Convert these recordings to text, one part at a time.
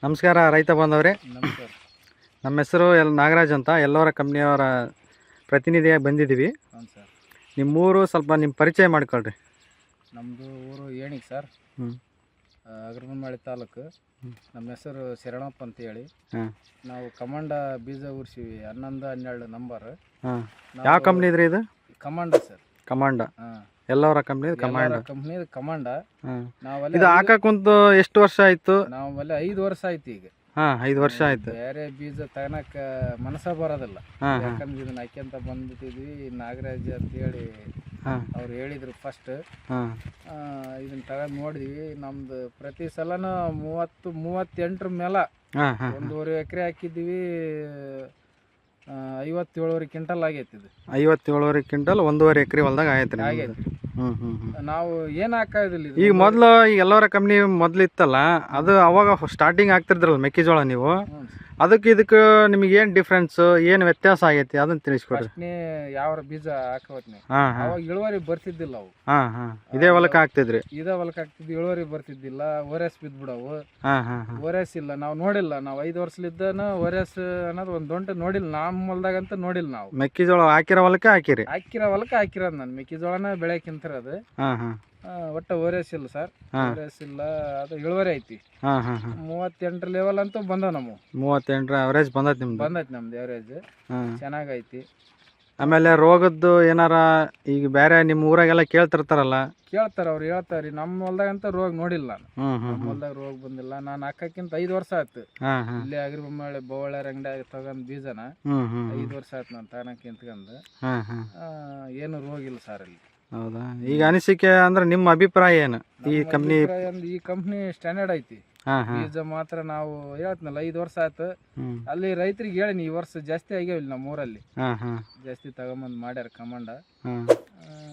ನಮಸ್ಕಾರ ರೈತ ಬಾಂಧವರೇ. ನಮಸ್ಕಾರ. ನಮ್ಮ ಹೆಸರು ನಾಗರಾಜ್ ಅಂತ, ಎಲ್ಲವರ ಕಂಪ್ನಿಯವರ ಪ್ರತಿನಿಧಿಯಾಗಿ ಬಂದಿದ್ದೀವಿ. ಹೌದು ಸರ್. ನಿಮ್ಮೂರು ಸ್ವಲ್ಪ ನಿಮ್ಮ ಪರಿಚಯ ಮಾಡಿಕೊಳ್ರಿ. ನಮ್ಮದು ಊರು ಏಣಿಗೆ ಸರ್, ಅಗ್ರಬೊಮ್ಮನಹಳ್ಳಿ ತಾಲೂಕು. ನಮ್ಮ ಹೆಸರು ಶರಣಪ್ಪ ಅಂತೇಳಿ. ನಾವು ಕಮಾಂಡ ಬೀಜ ಊರಿಸಿವಿ 11-12 ನಂಬರ್. ಯಾವ ಕಂಪ್ನಿ ಇದ್ರಿ ಇದು? ಕಮಾಂಡ ಸರ್. ಕಮಾಂಡ ಎಲ್ಲವರ ಕಂಪ್ನಿ ಕಮಾಂಡ. ಇದು ಹಾಕಕ್ಕಂತು ಎಷ್ಟು ವರ್ಷ ಆಯ್ತು? ನಾವು ಅಲ್ಲಿ 5 ವರ್ಷ ಆಯ್ತು ಈಗ. 5 ವರ್ಷ ಆಯ್ತು. ಬೇರೆ ಬೀಜ ತಗೊಳಕ ಮನಸ ಬರೋದಿಲ್ಲ, ಯಾಕಂದ್ರೆ ಇದನ್ನ ಹಾಕ್ಯಂತ ಬಂದ್ಬಿಟ್ಟಿದ್ವಿ. ನಾಗರಾಜ್ ಅಂತೇಳಿ ಅವ್ರು ಹೇಳಿದ್ರು ಫಸ್ಟ್. ಇದನ್ನ ತಗೊಂಡ್ ನೋಡಿದ್ವಿ. ನಮ್ದು ಪ್ರತಿ ಸಲನ 30-38 ಮೇಲೆ 1.5 ಎಕರೆ ಹಾಕಿದ್ವಿ. 57 ಕ್ವಿಂಟಲ್ ಆಗೈತಿ. ಇದು 57 ಕ್ವಿಂಟಲ್ 1.5 ಎಕರೆ ಹೊಲ್ದಾಗ ಆಗೈತಿ. ನಾವು ಏನ್ ಹಾಕೋದಿಲ್ಲ. ಈಗ ಮೊದ್ಲು ಈ ಎಲ್ಲವರ ಕಂಪ್ನಿ ಮೊದ್ಲು ಇತ್ತಲ್ಲ, ಅದು ಅವಾಗ ಸ್ಟಾರ್ಟಿಂಗ್ ಆಗ್ತಿದ್ರಲ್ಲ ಮೆಕ್ಕೆಜೋಳ, ನೀವು ಅದಕ್ಕೆ ಇದಕ್ಕೆ ನಿಮಗೆ ಏನ್ ಡಿಫ್ರೆನ್ಸ್, ಏನ್ ವ್ಯತ್ಯಾಸ ಆಗೈತಿ ಅದನ್ನ ತಿಳಿಸ್ಕೊಡ್ರಿ. ಯಾವ ಬೀಜ ಹಾಕೋತ್ನಿ ಅವಾಗ ಇಳುವರಿ ಬರ್ತಿದ್ದಿಲ್ಲ. ಅವು ಇದೇ ಹೊಲಕ್ಕೆ ಹಾಕ್ತಿದ್ರಿ? ಇದೇ ಹೊಲಕ್ಕೆ ಹಾಕ್ತಿದ್ವಿ. ಇಳುವರಿ ಬರ್ತಿದ್ದಿಲ್ಲ. ಓರೆಸ್ ಬಿದ್ಬಿಡವು. ಓರೆಸ್ ಇಲ್ಲ, ನಾವು ನೋಡಿಲ್ಲ. ನಾವು 5 ವರ್ಷಲಿದ್ದನ ಓರೆಸ್ ಅನ್ನೋದು ಒಂದ್ ದೊಡ್ಡ ನೋಡಿಲ್ಲ. ನಮ್ಮ ಹೊಲ್ದಾಗಂತ ನೋಡಿಲ್ಲ. ನಾವು ಮೆಕ್ಕೆಜೋಳ ಹಾಕಿರೋ ಹೊಲಕ್ಕೆ ಹಾಕಿರೋ ಹೊಲಕ್ಕೆ ಹಾಕಿರೋದು. ನಾನು ಮೆಕ್ಕೆಜೋಳನ ಬೆಳೆಯಕಿಂತ ಅದು ಒಟ್ಟ ಓರೆಸ್ ಇಲ್ಲ ಸರ್. ಓರೆಸ್ ಇಲ್ಲ, ಅದು ಇಳುವರಿ ಐತಿ. 38 ಲೆವೆಲ್ ಅಂತೂ ಬಂದವ. ನಮ್ಮ 38 ಅವರೇಜ್ ಬಂದೈತಿ ನಮ್ದು ಅವರೇಜ್ ಚೆನ್ನಾಗೈತಿ. ಆಮೇಲೆ ರೋಗದ್ದು ಏನಾರ ಈಗ ಬೇರೆ ನಿಮ್ಮ ಊರಾಗೆಲ್ಲ ಕೇಳ್ತಿರ್ತಾರಲ್ಲ? ಕೇಳ್ತಾರ, ಅವ್ರು ಹೇಳ್ತಾರಿ. ನಮ್ಮ ಹೊಲ್ದಾಗಂತ ರೋಗ ನೋಡಿಲ್ಲ ನಾನು. ನಮ್ಮ ಹೊಲ್ದಾಗ ರೋಗ ಬಂದಿಲ್ಲ. ನಾನು ಹಾಕಕ್ಕಿಂತ 5 ವರ್ಷ ಆಯ್ತು. ಇಲ್ಲಿ ಅಗ್ರಬೊಮ್ಮನಹಳ್ಳಿ ಬೊವ್ವಳ್ಳಿ ಅಂಗಡಿಯಾಗ ತಗೊಂಡ್ ಬೀಜನ 5 ವರ್ಷ ಆಯ್ತು ನಾನು ತಗೊಳಕ್ಕಿಂತ್ಕಂದು. ಏನು ರೋಗ ಇಲ್ಲ ಸರ್ ಅಲ್ಲಿ. ಹೌದಾ? ಈಗ ಅನಿಸಿಕೆ ಅಂದ್ರೆ ನಿಮ್ಮ ಅಭಿಪ್ರಾಯ ಏನು? ಈ ಕಂಪ್ನಿ ಸ್ಟ್ಯಾಂಡರ್ಡ್ ಐತಿ. ಬೀಜ ಮಾತ್ರ ನಾವು ಹೇಳ್ತನಲ್ಲ 5 ವರ್ಷ ಆಯ್ತು. ಅಲ್ಲಿ ರೈತರಿಗೆ ಹೇಳಿನಿ, ಈ ವರ್ಷ ಜಾಸ್ತಿ ಆಗ್ಯಾವಿಲ್ಲ ನಮ್ಮ ಊರಲ್ಲಿ. ಜಾಸ್ತಿ ತಗೊಂಬಂದ್ ಮಾಡ್ಯಾರ ಕಮಾಂಡ.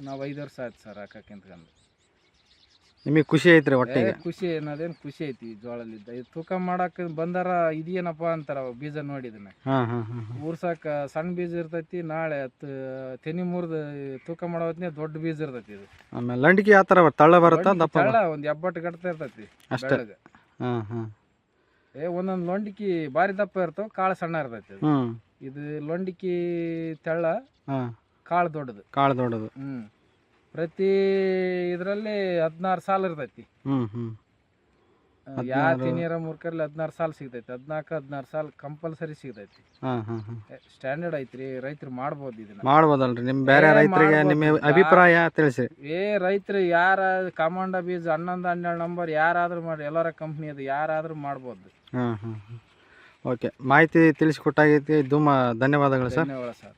ನಾವು 5 ವರ್ಷ ಆಯ್ತು ಸರ್ ಹಾಕಕ್ಕಿಂತ್ಕಂದು. ನಿಮಗೆ ಖುಷಿ ಐತ್ರಿ ಒಟ್ಟಿಗೆ? ಖುಷಿ ಅನ್ನೋದೇನು ಖುಷಿ ಐತಿ. ಜೋಳಲಿದ್ದ ಇದು ತೂಕ ಮಾಡಕ್ ಬಂದಾರ ಇದೇನಪ್ಪ ಅಂತಾರ ಬೀಜ ನೋಡಿದನ. ಊರ್ಸಾಕ ಸಣ್ಣ ಬೀಜ ಇರ್ತೈತಿ. ನಾಳೆ ತೆನಿ ಮುರಿದ ತೂಕ ಮಾಡೋ ಹೊತ್ತಿನ ದೊಡ್ಡ ಬೀಜ ಇರ್ತೈತಿ. ಇದು ಆಮೇಲೆ ಲಂಡಿಕೆ ಯಾವ ಥರ ತಳ್ಳ ಬರುತ್ತಾ? ತಳ್ಳ ಒಂದು 70 ಗಟ್ಟ ಇರ್ತೈತಿ ಅಷ್ಟೇ. ಒಂದೊಂದು ಲೊಂಡಿಕಿ ಭಾರಿ ದಪ್ಪ ಇರ್ತಾವ, ಕಾಳು ಸಣ್ಣ ಇರ್ತೈತಿ. ಇದು ಲೊಂಡಿಕಿ ತೆಳ್ಳ, ಕಾಳು ದೊಡ್ಡದು. ಪ್ರತಿ ಇದ್ರಲ್ಲಿ 16 ಸಾಲ ಇರ್ತೈತಿ. ಯಾವ ತಿನಿಯರ ಮೂರ್ಕರ್ಲಿ 16 ಸಾಲ ಸಿಗ್ತೈತಿ. 14-16 ಸಾಲ ಕಂಪಲ್ಸರಿ ಸಿಗ್ತೈತಿ. ಸ್ಟ್ಯಾಂಡರ್ಡ್ ಐತ್ರಿ. ರೈತರು ಮಾಡ್ಬೋದು, ಇದನ್ನ ಮಾಡ್ಬೋದಲ್ರಿ? ನಿಮ್ ಬೇರೆ ರೈತರಿಗೆ ನಿಮ್ಮ ಅಭಿಪ್ರಾಯ ತಿಳಿಸಿ. ರೈತರು ಯಾರ ಕಮಾಂಡ ಬೀಜ 11-12 ನಂಬರ್ ಯಾರಾದ್ರೂ ಮಾಡಿ, ಎಲ್ಲರ ಕಂಪ್ನಿ ಅದು ಯಾರಾದ್ರೂ ಮಾಡ್ಬೋದು. ಓಕೆ, ಮಾಹಿತಿ ತಿಳಿಸಿಕೊಟ್ಟಾಗೈತಿ. ಧನ್ಯವಾದಗಳು ಸರ್. ಧನ್ಯವಾದ ಸರ್.